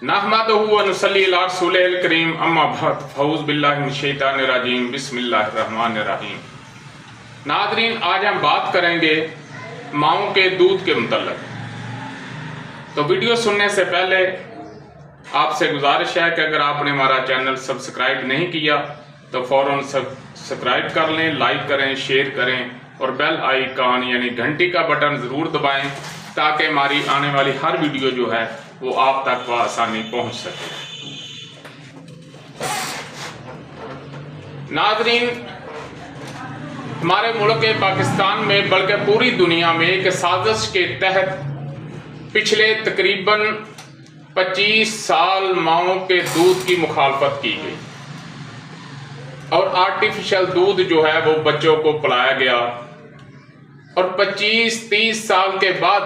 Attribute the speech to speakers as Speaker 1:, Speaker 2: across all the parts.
Speaker 1: नहमदुहु व नुसल्ली अला रसूलिल करीम अम्मा बाद फऊज़ बिल्लाहि मिनश शैतानिर रजीम बिस्मिल्लाहिर रहमानिर रहीम। नाज़रीन, आज हम बात करेंगे माओं के दूध के मुतल्लिक़। तो वीडियो सुनने से पहले आपसे गुजारिश है कि अगर आपने हमारा चैनल सब्सक्राइब नहीं किया तो फ़ौरन सब्सक्राइब कर लें, लाइक करें, शेयर करें और बेल आइकॉन यानी घंटी का बटन ज़रूर दबाएं ताकि हमारी आने वाली हर वीडियो जो है वो आप तक आसानी पहुंच सके। नाज़रीन, हमारे मुल्क पाकिस्तान में बल्कि पूरी दुनिया में एक साजिश के तहत पिछले तकरीबन 25 साल माओं के दूध की मुखालफत की गई और आर्टिफिशियल दूध जो है वो बच्चों को पिलाया गया और 25-30 साल के बाद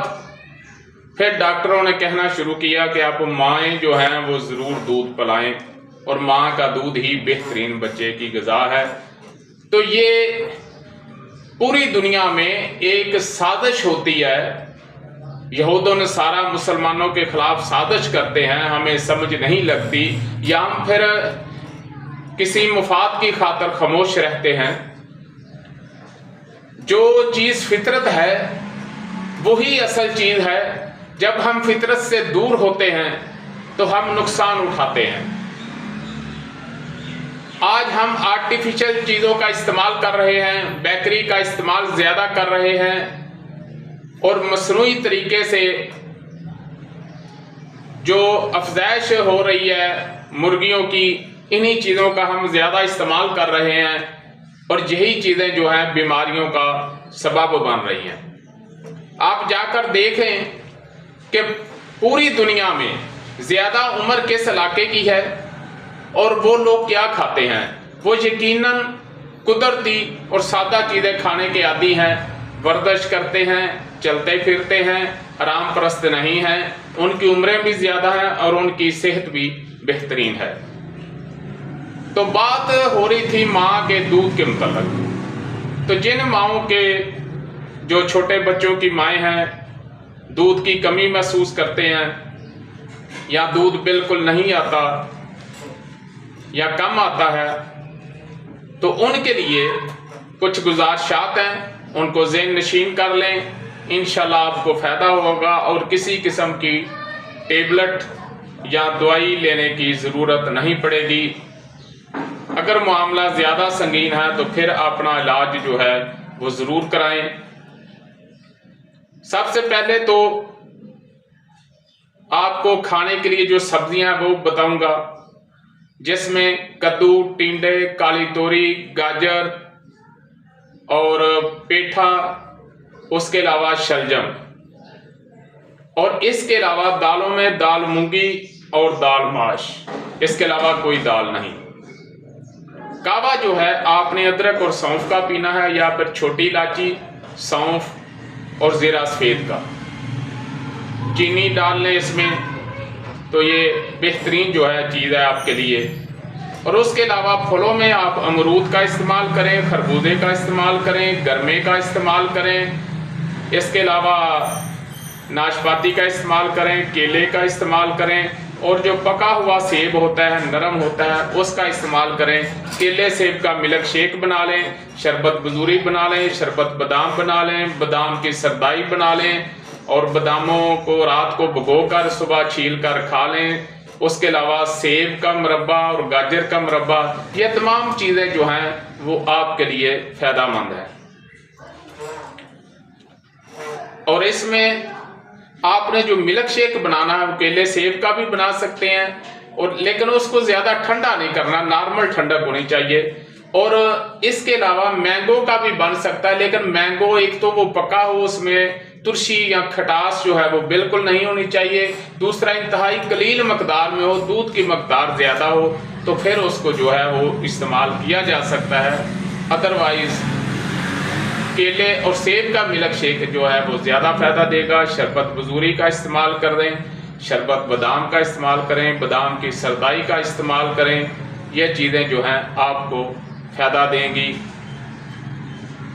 Speaker 1: फिर डॉक्टरों ने कहना शुरू किया कि आप माएँ जो हैं वो ज़रूर दूध पिलाएं और माँ का दूध ही बेहतरीन बच्चे की ग़िज़ा है। तो ये पूरी दुनिया में एक साजिश होती है। यहूद व नसारा मुसलमानों के खिलाफ साजिश करते हैं, हमें समझ नहीं लगती या हम फिर किसी मुफाद की खातिर खामोश रहते हैं। जो चीज़ फितरत है वही असल चीज़ है। जब हम फितरत से दूर होते हैं तो हम नुकसान उठाते हैं। आज हम आर्टिफिशियल चीज़ों का इस्तेमाल कर रहे हैं, बेकरी का इस्तेमाल ज़्यादा कर रहे हैं और मसनूई तरीके से जो अफज़ाइश हो रही है मुर्गियों की, इन्हीं चीज़ों का हम ज़्यादा इस्तेमाल कर रहे हैं और यही चीज़ें जो हैं बीमारियों का सबब बन रही हैं। आप जाकर देखें कि पूरी दुनिया में ज़्यादा उम्र किस इलाके की है और वो लोग क्या खाते हैं। वो यकीनन कुदरती और सादा चीज़ें खाने के आदी हैं, वर्जिश करते हैं, चलते फिरते हैं, आराम परस्त नहीं हैं, उनकी उम्रें भी ज़्यादा हैं और उनकी सेहत भी बेहतरीन है। तो बात हो रही थी माँ के दूध के मुतल्लिक़। तो जिन माओं के जो छोटे बच्चों की माएँ हैं दूध की कमी महसूस करते हैं या दूध बिल्कुल नहीं आता या कम आता है, तो उनके लिए कुछ गुजारिशात हैं, उनको ज़हन नशीन कर लें। इंशाल्लाह आपको फ़ायदा होगा और किसी किस्म की टेबलेट या दवाई लेने की ज़रूरत नहीं पड़ेगी। अगर मामला ज़्यादा संगीन है तो फिर अपना इलाज जो है वो ज़रूर कराएं। सबसे पहले तो आपको खाने के लिए जो सब्जियां वो बताऊंगा, जिसमें कद्दू, टिंडे, काली तोरी, गाजर और पेठा, उसके अलावा शलजम और इसके अलावा दालों में दाल मूंगी और दाल माश, इसके अलावा कोई दाल नहीं। कावा जो है आपने अदरक और सौंफ का पीना है या फिर छोटी इलायची, सौंफ और ज़ीरा सफ़ेद का। चीनी डाल लें इसमें, तो ये बेहतरीन जो है चीज़ है आपके लिए। और उसके अलावा फलों में आप अमरूद का इस्तेमाल करें, खरबूजे का इस्तेमाल करें, गरमे का इस्तेमाल करें, इसके अलावा नाशपाती का इस्तेमाल करें, केले का इस्तेमाल करें और जो पका हुआ सेब होता है, नरम होता है, उसका इस्तेमाल करें। केले सेब का मिल्क शेक बना लें, शरबत बजूरी बना लें, शरबत बादाम बना लें, बादाम की सरदाई बना लें और बादामों को रात को भिगोकर सुबह छील कर खा लें। उसके अलावा सेब का मुरब्बा और गाजर का मुरब्बा, ये तमाम चीज़ें जो हैं वो आपके लिए फ़ायदेमंद है। और इसमें आपने जो मिल्क शेक बनाना है वो केले सेब का भी बना सकते हैं और लेकिन उसको ज़्यादा ठंडा नहीं करना, नॉर्मल ठंडक होनी चाहिए। और इसके अलावा मैंगो का भी बन सकता है, लेकिन मैंगो एक तो वो पका हो, उसमें तुरशी या खटास जो है वो बिल्कुल नहीं होनी चाहिए। दूसरा, इंतहाई कलील मकदार में हो, दूध की मकदार ज़्यादा हो तो फिर उसको जो है वो इस्तेमाल किया जा सकता है। अदरवाइज़ केले और सेब का मिल्क शेक जो है वो ज़्यादा फ़ायदा देगा। शरबत बजूरी का इस्तेमाल कर दें, शरबत बादाम का इस्तेमाल करें, बादाम की सरदाई का इस्तेमाल करें। ये चीज़ें जो हैं आपको फ़ायदा देंगी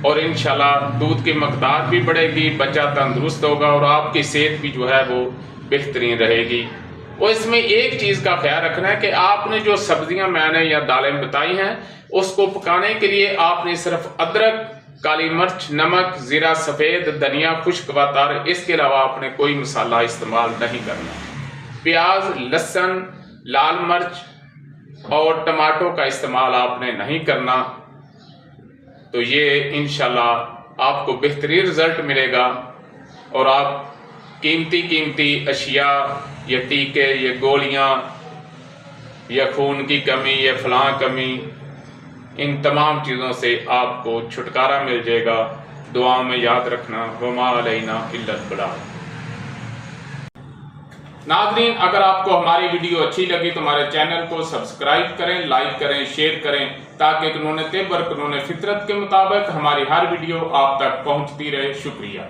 Speaker 1: और इंशाल्लाह दूध की मकदार भी बढ़ेगी, बच्चा तंदुरुस्त होगा और आपकी सेहत भी जो है वो बेहतरीन रहेगी। और इसमें एक चीज़ का ख्याल रखना है कि आपने जो सब्जियां मैंने या दालें बताई हैं उसको पकाने के लिए आपने सिर्फ अदरक, काली मिर्च, नमक, जीरा सफ़ेद, धनिया, खुश्क व तर, इसके अलावा आपने कोई मसाला इस्तेमाल नहीं करना। प्याज, लहसुन, लाल मिर्च और टमाटो का इस्तेमाल आपने नहीं करना। तो ये इंशाल्लाह आपको बेहतरीन रिजल्ट मिलेगा और आप कीमती अशिया या टीके या गोलियां या खून की कमी या फलां कमी, इन तमाम चीज़ों से आपको छुटकारा मिल जाएगा। दुआ में याद रखना, वमा अलैना इल्लल बलाग। नाज़रीन, अगर आपको हमारी वीडियो अच्छी लगी तो हमारे चैनल को सब्सक्राइब करें, लाइक करें, शेयर करें, ताकि कानून तिब और कानून फितरत के मुताबिक हमारी हर वीडियो आप तक पहुंचती रहे। शुक्रिया।